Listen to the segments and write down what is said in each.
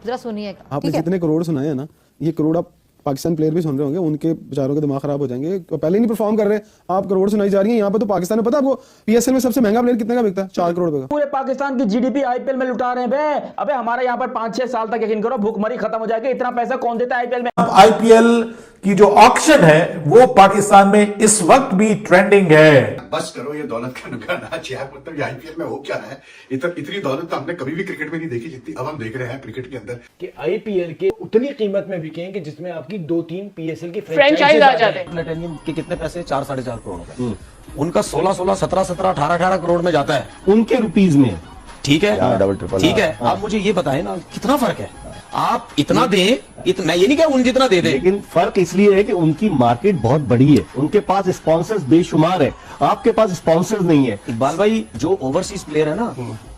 जरा सुनिएगा। आपने जितने करोड़ सुनाए हैं ना, ये करोड़ आप पाकिस्तान प्लेयर भी सुन रहे होंगे, उनके बेचारों के दिमाग खराब हो जाएंगे। पहले नहीं परफॉर्म कर रहे, आप करोड़ सुनाई जा रही है। यहाँ पे तो पाकिस्तान में पता है आपको पीएसएल में सबसे महंगा प्लेयर कितने का बिकता है? 4 करोड़ रुपए का। पूरे पाकिस्तान की जीडीपी आईपीएल में लुटा रहे हैं बे। अबे हमारे यहाँ पर 5-6 साल तक यकीन करो भूखमरी खत्म हो जाएगी। इतना पैसा कौन देता है आईपीएल में? अब आईपीएल की जो ऑक्शन है वो पाकिस्तान में इस वक्त भी ट्रेंडिंग है। बस करो ये दौलत का नाच यार, मतलब ये आईपीएल में हो क्या रहा है? इतनी दौलत तो हमने कभी भी क्रिकेट में नहीं देखी जितनी अब हम देख रहे हैं क्रिकेट के अंदर। कि आईपीएल के उतनी कीमत में बिकेंगे जिसमें आपकी 2-3 पीएसएल की फ्रेंचाइज आ जाते हैं। प्लेटिनियम के कितने पैसे? 4-4.5 करोड़ रुपए। उनका 16-16, 17-17, 18-18 करोड़ में जाता है उनके रुपीज में। ठीक है, डबल ट्रिपल। ठीक है, आप मुझे ये बताएं ना कितना फर्क है? आप इतना दे, मैं ये नहीं कह उन जितना दे दे, लेकिन फर्क इसलिए है कि उनकी मार्केट बहुत बड़ी है, उनके पास स्पॉन्सर्स बेशुमार है, आपके पास स्पॉन्सर्स नहीं है। इकबाल भाई, जो ओवरसीज प्लेयर है ना,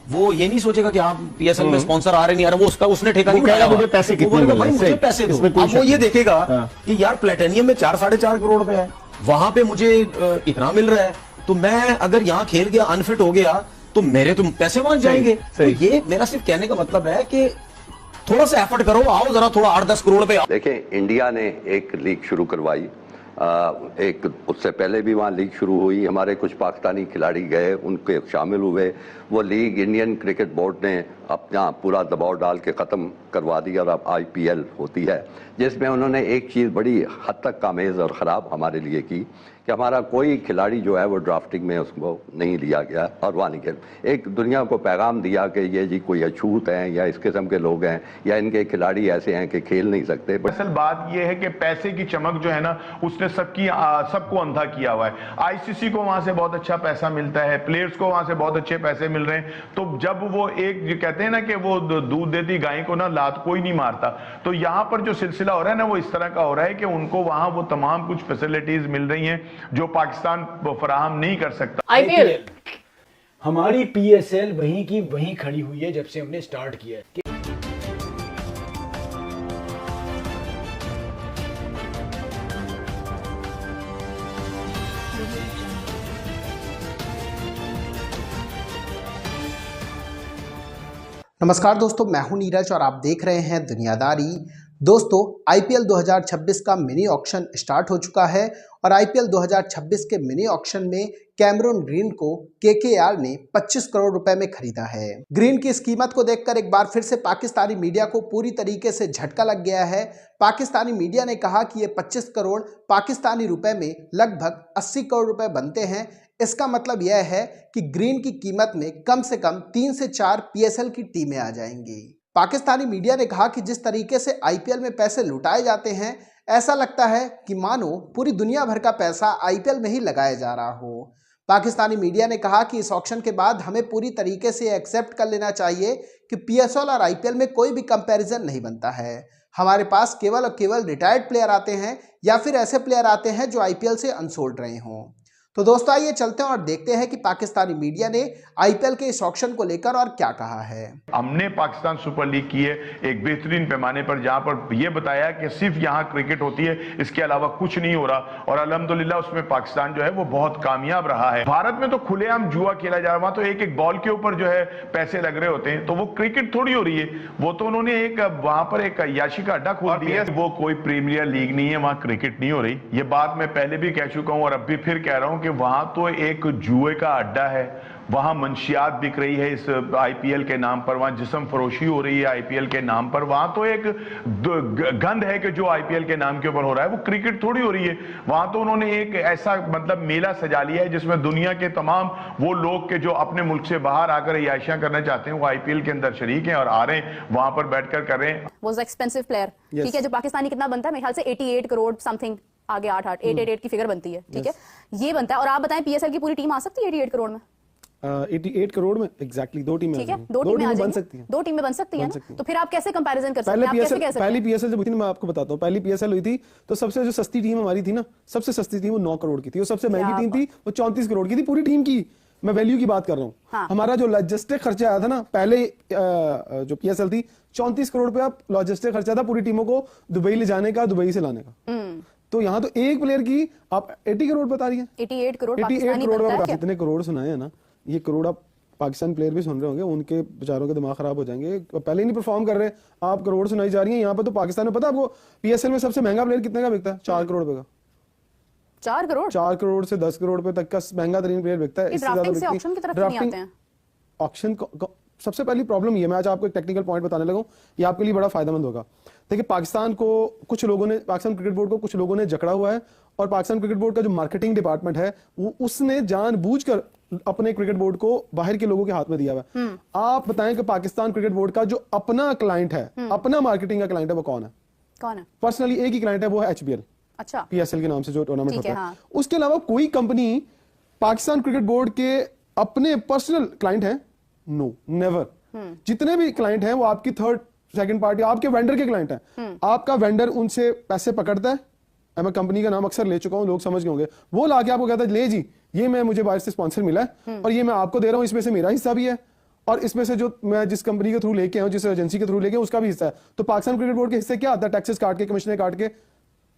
वो ये नहीं सोचेगा कि आप पीएसएल में स्पॉन्सर आ रहे नहीं आ रहे, वो उसने ठेका नहीं उठाया, मुझे पैसे कितने मिल रहे हैं, मुझे पैसे दो। अब वो ये देखेगा कि यार प्लेटिनियम में 4-4.5 करोड़ रुपए है, वहां पे मुझे इतना मिल रहा है, तो मैं अगर यहाँ खेल गया, अनफिट हो गया, तो मेरे तो पैसे वहां जाएंगे। तो ये मेरा सिर्फ कहने का मतलब है कि थोड़ा सा एफर्ट करो, आओ जरा थोड़ा 8-10 करोड़ पे। देखें, इंडिया ने एक लीग शुरू करवाई, एक उससे पहले भी वहाँ लीग शुरू हुई, हमारे कुछ पाकिस्तानी खिलाड़ी गए, उनके शामिल हुए। वो लीग इंडियन क्रिकेट बोर्ड ने अपना पूरा दबाव डाल के ख़त्म करवा दी और अब आईपीएल होती है, जिसमें उन्होंने एक चीज़ बड़ी हद तक कामेज़ और ख़राब हमारे लिए की कि हमारा कोई खिलाड़ी जो है वो ड्राफ्टिंग में उसको नहीं लिया गया और वहाँ नहीं खेल। एक दुनिया को पैगाम दिया कि ये जी कोई अछूत हैं या इस किस्म के लोग हैं या इनके खिलाड़ी ऐसे हैं कि खेल नहीं सकते। असल बात ये है कि पैसे की चमक जो है ना, उसने सबको अंधा किया हुआ है। आईसीसी को वहां से बहुत अच्छा पैसा मिलता है, प्लेयर्स को वहां से बहुत अच्छे पैसे मिल रहे हैं। तो जब वो एक जो कहते हैं ना कि वो दूध देती गाय को ना लात कोई नहीं मारता, तो यहाँ पर जो सिलसिला हो रहा है ना, वो इस तरह का हो रहा है कि उनको वहां वो तमाम कुछ फैसिलिटीज मिल रही हैं जो पाकिस्तान फराहम नहीं कर सकता। आईपीएल हमारी पीएसएल वहीं की वहीं खड़ी हुई है जब से हमने स्टार्ट किया है। नमस्कार दोस्तों, मैं हूं नीरज और आप देख रहे हैं दुनियादारी। दोस्तों, आईपीएल 2026 का मिनी ऑक्शन स्टार्ट हो चुका है और आईपीएल 2026 के मिनी ऑक्शन में कैमरून ग्रीन को केकेआर ने 25 करोड़ रुपए में खरीदा है। ग्रीन की इस कीमत को देखकर एक बार फिर से पाकिस्तानी मीडिया को पूरी तरीके से झटका लग गया है। पाकिस्तानी मीडिया ने कहा कि ये 25 करोड़ पाकिस्तानी रुपए में लगभग 80 करोड़ रुपए बनते हैं। इसका मतलब यह है कि ग्रीन की कीमत में कम से कम 3 से 4 पीएसएल की टीमें आ जाएंगी। पाकिस्तानी मीडिया ने कहा कि जिस तरीके से आईपीएल में पैसे लुटाए जाते हैं, ऐसा लगता है कि मानो पूरी दुनिया भर का पैसा आईपीएल में ही लगाया जा रहा हो। पाकिस्तानी मीडिया ने कहा कि इस ऑक्शन के बाद हमें पूरी तरीके से एक्सेप्ट कर लेना चाहिए कि पीएसएल और आईपीएल में कोई भी कंपैरिजन नहीं बनता है। हमारे पास केवल और केवल रिटायर्ड प्लेयर आते हैं या फिर ऐसे प्लेयर आते हैं जो आईपीएल से अनसोल्ड रहे हों। तो दोस्तों, आइए चलते हैं और देखते हैं कि पाकिस्तानी मीडिया ने आईपीएल के इस ऑक्शन को लेकर और क्या कहा है। हमने पाकिस्तान सुपर लीग की है एक बेहतरीन पैमाने पर, जहां पर यह बताया कि सिर्फ यहां क्रिकेट होती है, इसके अलावा कुछ नहीं हो रहा, और अल्हम्दुलिल्लाह उसमें पाकिस्तान जो है वो बहुत कामयाब रहा है। भारत में तो खुलेआम जुआ खेला जा रहा है, तो एक एक बॉल के ऊपर जो है पैसे लग रहे होते हैं, तो वो क्रिकेट थोड़ी हो रही है। वो तो उन्होंने एक वहां पर एक अय्याशी का अड्डा खोल दिया। वो कोई प्रीमियर लीग नहीं है, वहां क्रिकेट नहीं हो रही। ये बात मैं पहले भी कह चुका हूं और अब भी फिर कह रहा हूं कि वहां तो एक जुए का अड्डा है, वहां मंशियात बिक रही है इस आईपीएल के नाम पर, वहां जिस्म फरोशी हो रही है आईपीएल के नाम पर। वहां तो एक गंध है कि जो आईपीएल के नाम के ऊपर हो रहा है, वो क्रिकेट थोड़ी हो रही है। वहां तो उन्होंने एक ऐसा मतलब मेला सजा लिया है जिसमें दुनिया के तमाम वो लोग के जो अपने मुल्क से बाहर आकर अय्याशियां करना चाहते हैं, वो आईपीएल के अंदर शरीक हैं और आ रहे हैं, वहां पर बैठकर कर रहे हैं। वो एक्सपेंसिव प्लेयर, ठीक है, जो पाकिस्तानी कितना बनता है, मेरे ख्याल से 88 करोड़ समथिंग, आगे 888 की फिगर बनती है, ठीक है, ये बनता है। और आप बताएं पीएसएल की पूरी टीम आ सकती है 88 करोड़ में? 88 करोड़ में एग्जैक्टली 2 टीमें, ठीक है, 2 टीमें बन सकती हैं, 2 टीमें बन सकती हैं ना। तो फिर आप कैसे कंपैरिजन कर सकते हैं? आप कैसे कह सकते हैं? पहली पीएसएल जब हुई थी ना, मैं आपको बताता हूँ, पहली पीएसएल हुई थी तो सबसे जो सस्ती टीम हमारी थी ना, सबसे सस्ती टीम वो 9 करोड़ की थी, और सबसे महंगी टीम थी वो 34 करोड़ की थी पूरी टीम की। मैं वैल्यू की बात कर रहा हूँ। हाँ। हमारा जो लॉजिस्टिक खर्चा आया था ना, पहले जो पीएसएल थी 34 करोड़ पे आप लॉजिस्टिक खर्चा था पूरी टीमों को दुबई ले जाने का, दुबई से लाने का। तो यहाँ तो एक प्लेयर की आप 80 करोड़ बता रही है। 88 करोड़ 88 करोड़ इतने करोड़ सुनाए हैं ना, ये करोड़ आप पाकिस्तान प्लेयर भी सुन रहे होंगे, उनके बेचारों के दिमाग खराब हो जाएंगे। पहले ही नहीं परफॉर्म कर रहे, आप करोड़ सुनाई जा रही है यहाँ पे। तो पाकिस्तान में पता है आपको पीएसएल में सबसे महंगा प्लेयर कितने का बिकता है? 4 करोड़ रुपए का। 4 करोड़ से 10 करोड़ रुपए तक का महंगा तरीन प्लेयर बिकता है। इससे ज्यादा ऑक्शन की तरफ नहीं आते हैं। ऑक्शन सबसे पहली प्रॉब्लम ये, मैं आज आपको एक टेक्निकल पॉइंट बताने लगा हूं, ये आपके लिए बड़ा फायदेमंद होगा। देखिए पाकिस्तान क्रिकेट बोर्ड को कुछ लोगों ने जकड़ा हुआ है, और पाकिस्तान क्रिकेट बोर्ड का जो मार्केटिंग डिपार्टमेंट है वो उसने जानबूझकर अपने क्रिकेट बोर्ड को बाहर के लोगों के हाथ में दिया हुआ है। आप बताएं कि पाकिस्तान क्रिकेट बोर्ड का जो अपना क्लाइंट है, अपना मार्केटिंग का क्लाइंट है, वो कौन है? पर्सनली एक ही क्लाइंट है, वो है एचबीएल। अच्छा, पीएसएल के नाम से जो टूर्नामेंट होता है। हाँ। उसके अलावा कोई कंपनी पाकिस्तान क्रिकेट बोर्ड के अपने पर्सनल क्लाइंट है? No, never. जितने भी क्लाइंट हैं वो आपकी थर्ड सेकंड पार्टी, आपके वेंडर के क्लाइंट हैं। आपका वेंडर उनसे पैसे पकड़ता है, मैं कंपनी का नाम अक्सर ले चुका हूं, लोग समझ गए होंगे। वो लाके आपको कहता है ले जी, ये मुझे बाहर से स्पॉन्सर मिला है और ये मैं आपको दे रहा हूं, इसमें से मेरा हिस्सा भी है और इसमें से जो मैं जिस कंपनी के थ्रू लेके आऊं, जिस एजेंसी के थ्रू लेके उसका भी हिस्सा है। तो पाकिस्तान क्रिकेट बोर्ड के हिस्से क्या आता है? टैक्सेस काट के, कमीशन काट के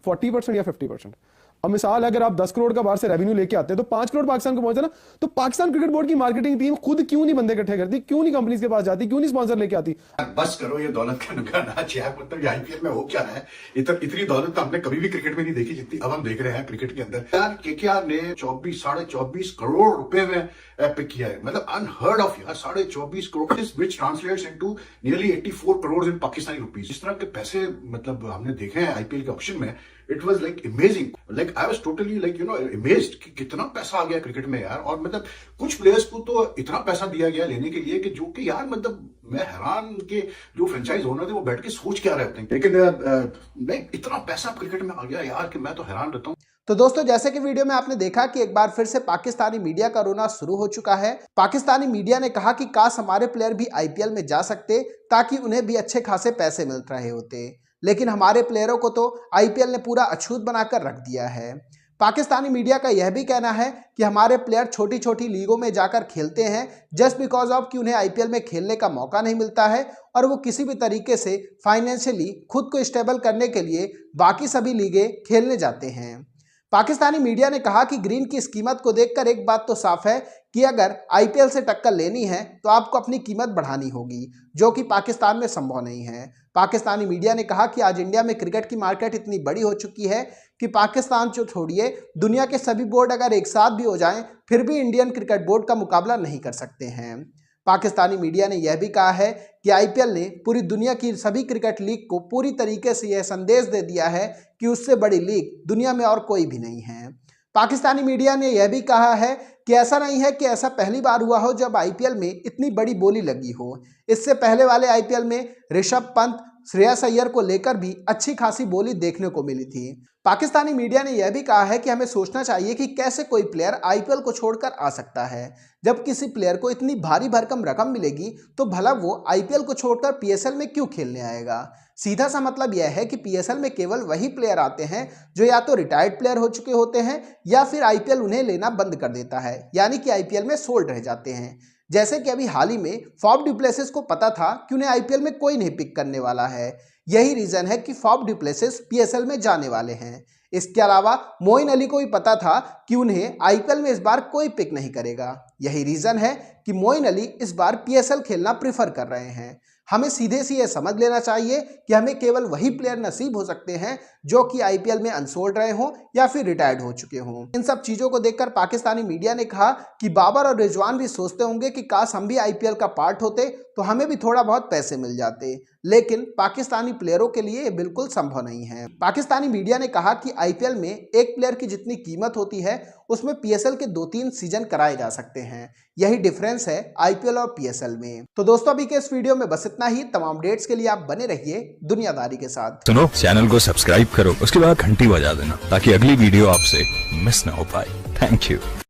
40% या 50%। अब मिसाल अगर आप 10 करोड़ का बाहर से रेवेन्यू लेके आते हैं तो 5 करोड़ पाकिस्तान को पहुंचा ना। तो पाकिस्तान क्रिकेट बोर्ड की मार्केटिंग टीम खुद क्यों नहीं बंदे इकट्ठे करती? क्यों नहीं कंपनीज के पास जाती? क्यों नहीं स्पॉन्सर लेके आती? बस करो, ये दौलत का नाच है। मतलब आईपीएल में हो क्या है, इतनी दौलत तो हमने कभी भी क्रिकेट में नहीं देखी जितनी अब हम देख रहे हैं क्रिकेट के अंदर। यार केकेआर ने 24 करोड़ रुपए में पिक किया है, मतलब अनहर्ड ऑफ यार। 24.5 करोड़, विच ट्रांसलेट्स इनटू नियरली 84 करोड़ इन पाकिस्तानी रुपीज। इस तरह के पैसे मतलब हमने देखे हैं आईपीएल के ऑप्शन में। It was like amazing, like I was totally like amazed कि कितना पैसा आ गया क्रिकेट में यार। और मतलब कुछ प्लेयर्स को तो इतना पैसा दिया गया लेने के लिए कि जो कि यार मतलब मैं हैरान के जो फ्रेंचाइज ओनर थे वो बैठ के सोच क्या रहे होते हैं। लेकिन इतना पैसा क्रिकेट में आ गया यार कि मैं तो हैरान रहता हूँ। तो दोस्तों, जैसे कि वीडियो में आपने देखा कि एक बार फिर से पाकिस्तानी मीडिया का रोना शुरू हो चुका है। पाकिस्तानी मीडिया ने कहा कि काश हमारे प्लेयर भी आईपीएल में जा सकते ताकि उन्हें भी अच्छे खासे पैसे मिल रहे होते, लेकिन हमारे प्लेयरों को तो आईपीएल ने पूरा अछूत बनाकर रख दिया है। पाकिस्तानी मीडिया का यह भी कहना है कि हमारे प्लेयर छोटी छोटी लीगों में जाकर खेलते हैं जस्ट बिकॉज ऑफ कि उन्हें आईपीएल में खेलने का मौका नहीं मिलता है और वो किसी भी तरीके से फाइनेंशियली खुद को स्टेबल करने के लिए बाकी सभी लीगें खेलने जाते हैं। पाकिस्तानी मीडिया ने कहा कि ग्रीन की इस कीमत को देखकर एक बात तो साफ है कि अगर आईपीएल से टक्कर लेनी है तो आपको अपनी कीमत बढ़ानी होगी, जो कि पाकिस्तान में संभव नहीं है। पाकिस्तानी मीडिया ने कहा कि आज इंडिया में क्रिकेट की मार्केट इतनी बड़ी हो चुकी है कि पाकिस्तान जो छोड़िए, दुनिया के सभी बोर्ड अगर एक साथ भी हो जाएं फिर भी इंडियन क्रिकेट बोर्ड का मुकाबला नहीं कर सकते हैं। पाकिस्तानी मीडिया ने यह भी कहा है कि आईपीएल ने पूरी दुनिया की सभी क्रिकेट लीग को पूरी तरीके से यह संदेश दे दिया है कि उससे बड़ी लीग दुनिया में और कोई भी नहीं है। पाकिस्तानी मीडिया ने यह भी कहा है कि ऐसा नहीं है कि ऐसा पहली बार हुआ हो जब आईपीएल में इतनी बड़ी बोली लगी हो। इससे पहले वाले आईपीएल में ऋषभ पंत, श्रेयस अय्यर को लेकर भी अच्छी खासी बोली देखने को मिली थी। पाकिस्तानी मीडिया ने यह भी कहा है कि हमें सोचना चाहिए कि कैसे कोई प्लेयर आईपीएल को छोड़कर आ सकता है। जब किसी प्लेयर को इतनी भारी भरकम रकम मिलेगी तो भला वो आईपीएल को छोड़कर पीएसएल में क्यों खेलने आएगा। सीधा सा मतलब यह है कि पीएसएल में केवल वही प्लेयर आते हैं जो या तो रिटायर्ड प्लेयर हो चुके होते हैं या फिर आईपीएल उन्हें लेना बंद कर देता है, यानी कि आईपीएल में सोल्ड रह जाते हैं। जैसे कि अभी हाल ही में फॉफ डु प्लेसिस को पता था कि उन्हें आईपीएल में कोई नहीं पिक करने वाला है। यही रीजन है कि फॉफ डु प्लेसिस पीएसएल में जाने वाले हैं। इसके अलावा मोइन अली को भी पता था कि उन्हें आईपीएल में इस बार कोई पिक नहीं करेगा। यही रीजन है कि मोइन अली इस बार पीएसएल खेलना प्रीफर कर रहे हैं। हमें सीधे से यह समझ लेना चाहिए कि हमें केवल वही प्लेयर नसीब हो सकते हैं जो कि आईपीएल में अनसोल्ड रहे हों या फिर रिटायर्ड हो चुके हों। इन सब चीजों को देखकर पाकिस्तानी मीडिया ने कहा कि बाबर और रिजवान भी सोचते होंगे कि काश हम भी आईपीएल का पार्ट होते तो हमें भी थोड़ा बहुत पैसे मिल जाते, लेकिन पाकिस्तानी प्लेयरों के लिए ये बिल्कुल संभव नहीं है। पाकिस्तानी मीडिया ने कहा कि आईपीएल में एक प्लेयर की जितनी कीमत होती है उसमें पीएसएल के 2-3 सीजन कराए जा सकते हैं। यही डिफरेंस है आईपीएल और पीएसएल में। तो दोस्तों, अभी के इस वीडियो में बस इतना ही। तमाम अपडेट्स के लिए आप बने रहिए दुनियादारी के साथ। सुनो, चैनल को सब्सक्राइब करो, उसके बाद घंटी बजा देना ताकि अगली वीडियो आपसे मिस ना हो पाए। Thank you.